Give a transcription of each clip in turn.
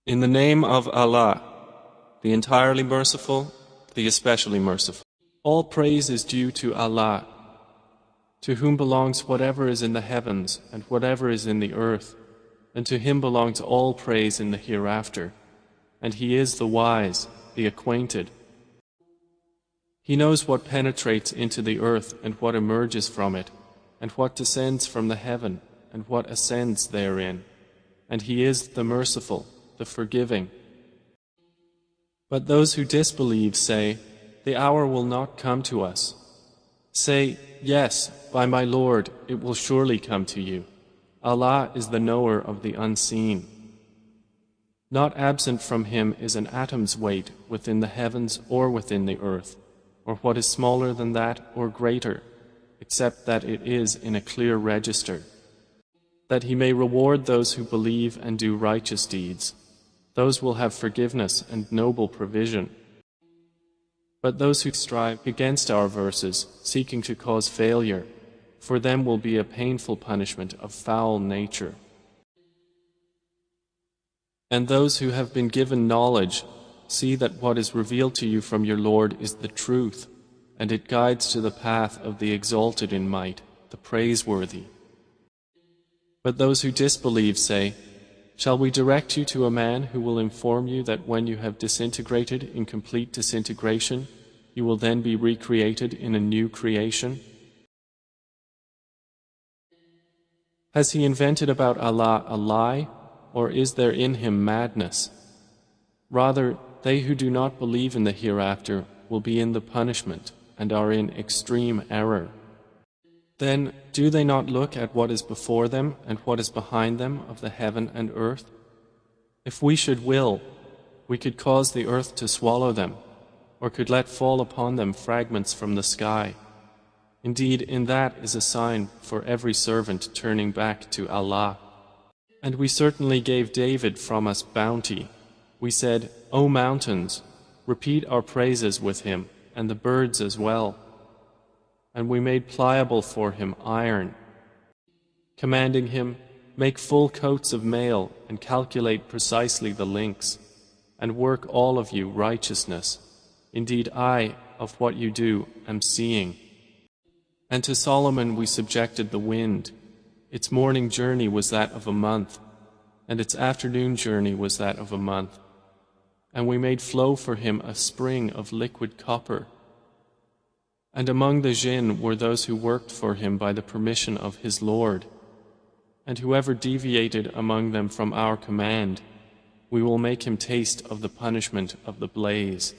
In the name of Allah, the entirely merciful, the especially merciful. All praise is due to Allah, to whom belongs whatever is in the heavens and whatever is in the earth, and to him belongs all praise in the hereafter, and he is the wise, the acquainted. He knows what penetrates into the earth and what emerges from it, and what descends from the heaven and what ascends therein, and he is the merciful, the forgiving. But those who disbelieve say, the hour will not come to us. Say, yes, by my Lord, it will surely come to you. Allah is the knower of the unseen. Not absent from him is an atom's weight within the heavens or within the earth, or what is smaller than that or greater, except that it is in a clear register, that he may reward those who believe and do righteous deeds. Those will have forgiveness and noble provision. But those who strive against our verses, seeking to cause failure, for them will be a painful punishment of foul nature. And those who have been given knowledge, see that what is revealed to you from your Lord is the truth, and it guides to the path of the exalted in might, the praiseworthy. But those who disbelieve say, shall we direct you to a man who will inform you that when you have disintegrated in complete disintegration, you will then be recreated in a new creation? Has he invented about Allah a lie, or is there in him madness? Rather, they who do not believe in the hereafter will be in the punishment and are in extreme error. Then, do they not look at what is before them and what is behind them of the heaven and earth? If we should will, we could cause the earth to swallow them, or could let fall upon them fragments from the sky. Indeed, in that is a sign for every servant turning back to Allah. And we certainly gave David from us bounty. We said, O mountains, repeat our praises with him, and the birds as well. And we made pliable for him iron, commanding him, make full coats of mail and calculate precisely the links, and work all of you righteousness. Indeed, I, of what you do, am seeing. And to Solomon we subjected the wind. Its morning journey was that of a month, and its afternoon journey was that of a month. And we made flow for him a spring of liquid copper. And among the jinn were those who worked for him by the permission of his Lord. And whoever deviated among them from our command, we will make him taste of the punishment of the blaze.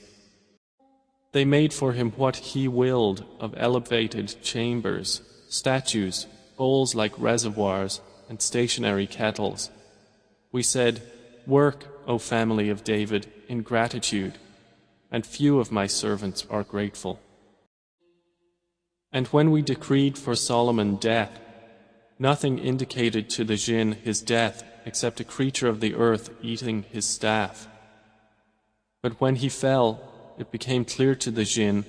They made for him what he willed of elevated chambers, statues, bowls like reservoirs, and stationary kettles. We said, work, O family of David, in gratitude, and few of my servants are grateful. And when we decreed for Solomon death, nothing indicated to the jinn his death except a creature of the earth eating his staff. But when he fell, it became clear to the jinn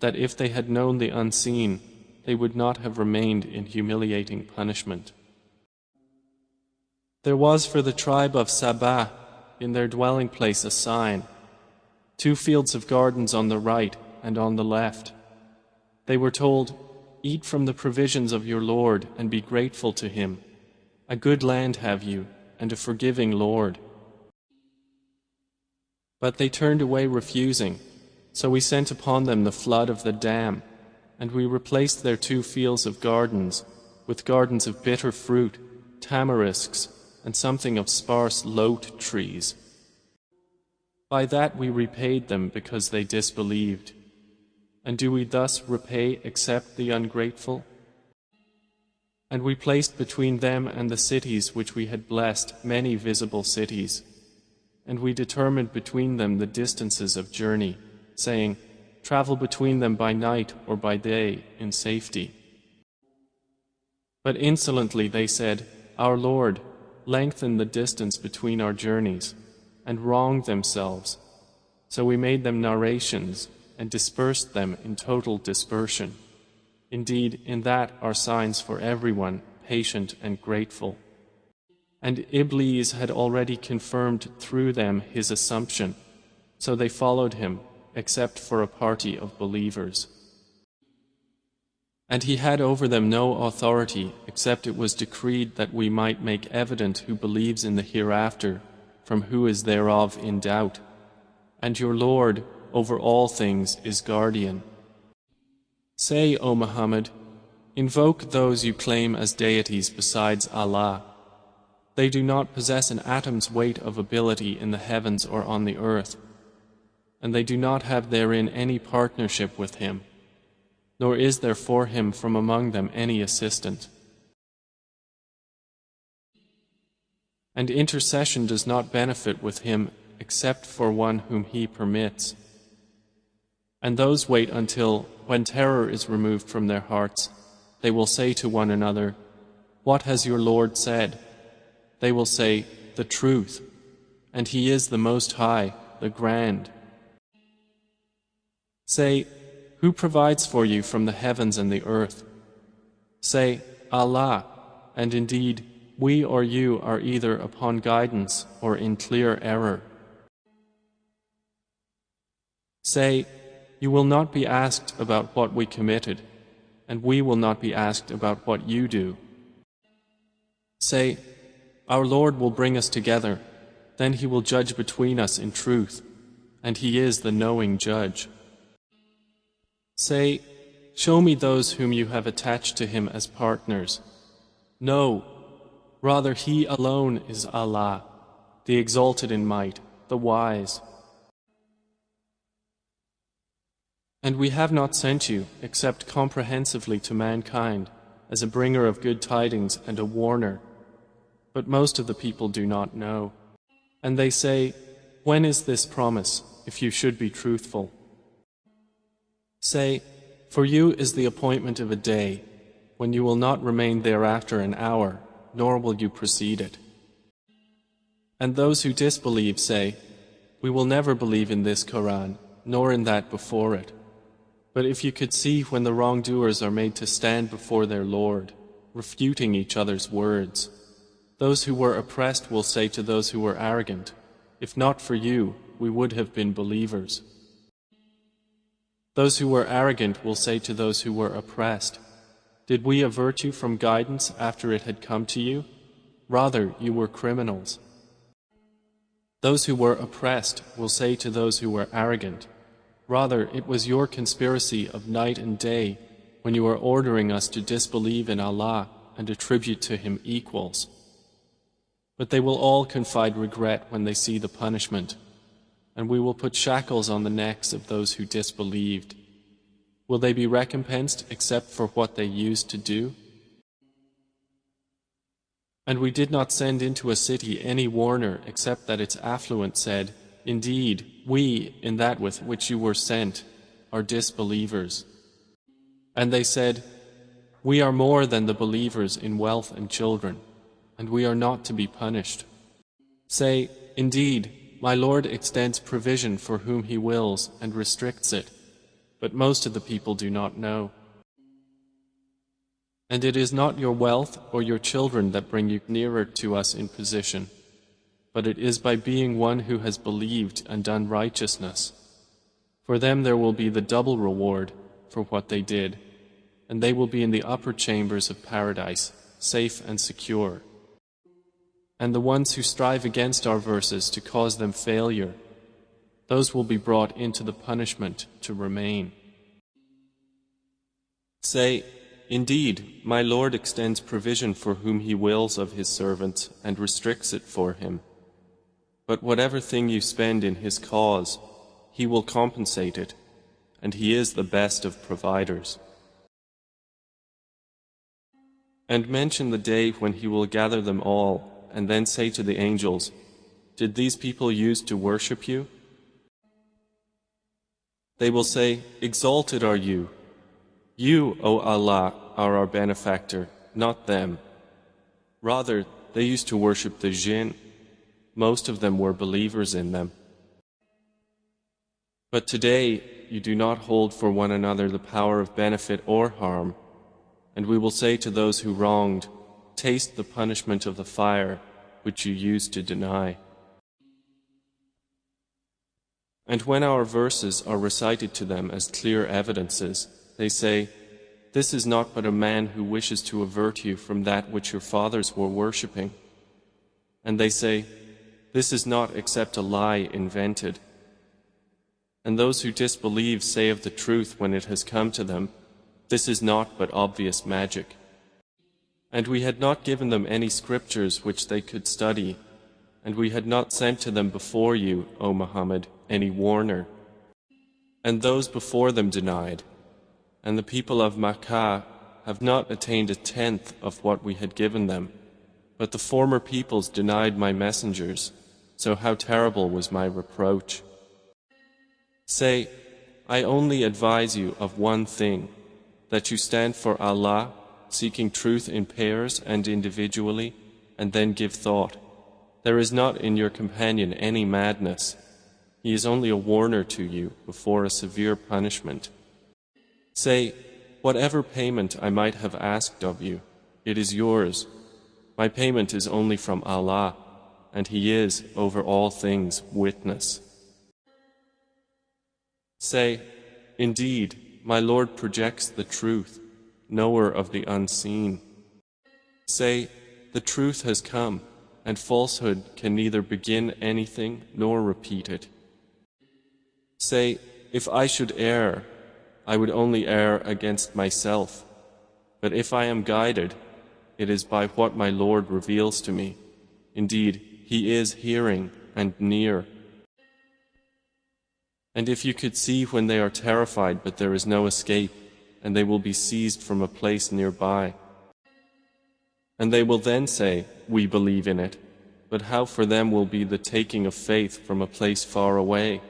that if they had known the unseen, they would not have remained in humiliating punishment. There was for the tribe of Saba in their dwelling place a sign, 2 fields of gardens on the right and on the left. They were told, eat from the provisions of your Lord and be grateful to him. A good land have you, and a forgiving Lord. But they turned away refusing, so we sent upon them the flood of the dam, and we replaced their 2 fields of gardens with gardens of bitter fruit, tamarisks, and something of sparse lote trees. By that we repaid them because they disbelieved. And do we thus repay except the ungrateful? And we placed between them and the cities which we had blessed many visible cities. And we determined between them the distances of journey, saying, travel between them by night or by day in safety. But insolently they said, our Lord, lengthen the distance between our journeys, and wronged themselves. So we made them narrations, and dispersed them in total dispersion. Indeed, in that are signs for everyone, patient and grateful. And Iblis had already confirmed through them his assumption, so they followed him, except for a party of believers. And he had over them no authority, except it was decreed that we might make evident who believes in the hereafter, from who is thereof in doubt. And your Lord, over all things, is guardian. Say, O Muhammad, invoke those you claim as deities besides Allah. They do not possess an atom's weight of ability in the heavens or on the earth, and they do not have therein any partnership with him, nor is there for him from among them any assistant. And intercession does not benefit with him except for one whom he permits. And those wait until, when terror is removed from their hearts, they will say to one another, "What has your Lord said?" They will say, "The truth, and He is the Most High, the Grand." Say, "Who provides for you from the heavens and the earth?" Say, "Allah, and indeed, we or you are either upon guidance or in clear error." Say, "You will not be asked about what we committed, and we will not be asked about what you do." Say, "Our Lord will bring us together, then He will judge between us in truth, and He is the knowing judge." Say, "Show me those whom you have attached to Him as partners." No, rather He alone is Allah, the exalted in might, the wise. And we have not sent you except comprehensively to mankind as a bringer of good tidings and a warner. But most of the people do not know. And they say, "When is this promise, if you should be truthful?" Say, "For you is the appointment of a day, when you will not remain thereafter an hour, nor will you precede it." And those who disbelieve say, "We will never believe in this Koran, nor in that before it." But if you could see when the wrongdoers are made to stand before their Lord, refuting each other's words, those who were oppressed will say to those who were arrogant, "If not for you, we would have been believers." Those who were arrogant will say to those who were oppressed, "Did we avert you from guidance after it had come to you? Rather, you were criminals." Those who were oppressed will say to those who were arrogant, "Rather, it was your conspiracy of night and day when you were ordering us to disbelieve in Allah and attribute to Him equals." But they will all confide regret when they see the punishment, and we will put shackles on the necks of those who disbelieved. Will they be recompensed except for what they used to do? And we did not send into a city any warner except that its affluent said, "Indeed, we, in that with which you were sent, are disbelievers." And they said, "We are more than the believers in wealth and children, and we are not to be punished." Say, "Indeed, my Lord extends provision for whom He wills and restricts it, but most of the people do not know. And it is not your wealth or your children that bring you nearer to us in position, but it is by being one who has believed and done righteousness. For them there will be the double reward for what they did, and they will be in the upper chambers of paradise, safe and secure. And the ones who strive against our verses to cause them failure, those will be brought into the punishment to remain." Say, "Indeed, my Lord extends provision for whom He wills of His servants and restricts it for him. But whatever thing you spend in His cause, He will compensate it, and He is the best of providers." And mention the day when He will gather them all, and then say to the angels, "Did these people use to worship you?" They will say, "Exalted are you. You, O Allah, are our benefactor, not them. Rather, they used to worship the jinn. Most of them were believers in them. But today, you do not hold for one another the power of benefit or harm. And we will say to those who wronged, 'Taste the punishment of the fire, which you used to deny. And when our verses are recited to them as clear evidences, they say, "This is not but a man who wishes to avert you from that which your fathers were worshipping." And they say, "This is not except a lie invented." And those who disbelieve say of the truth when it has come to them, "This is not but obvious magic." And we had not given them any scriptures which they could study, and we had not sent to them before you, O Muhammad, any warner. And those before them denied, and the people of Makkah have not attained a tenth of what we had given them. But the former peoples denied my messengers, so how terrible was my reproach. Say, I only advise you of one thing, that you stand for Allah, seeking truth in pairs and individually, and then give thought. There is not in your companion any madness. He is only a warner to you before a severe punishment. Say, whatever payment I might have asked of you, it is yours. My payment is only from Allah, and He is, over all things, witness. Say, indeed, my Lord projects the truth, knower of the unseen. Say, the truth has come, and falsehood can neither begin anything nor repeat it. Say, if I should err, I would only err against myself. But if I am guided, it is by what my Lord reveals to me. Indeed, He is hearing and near. And if you could see when they are terrified but there is no escape, and they will be seized from a place nearby. And they will then say, we believe in it, but how for them will be the taking of faith from a place far away?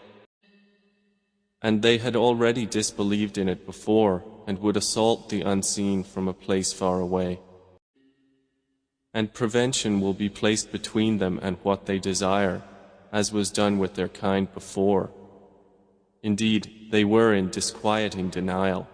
And they had already disbelieved in it before, and would assault the unseen from a place far away. And prevention will be placed between them and what they desire, as was done with their kind before. Indeed, they were in disquieting denial.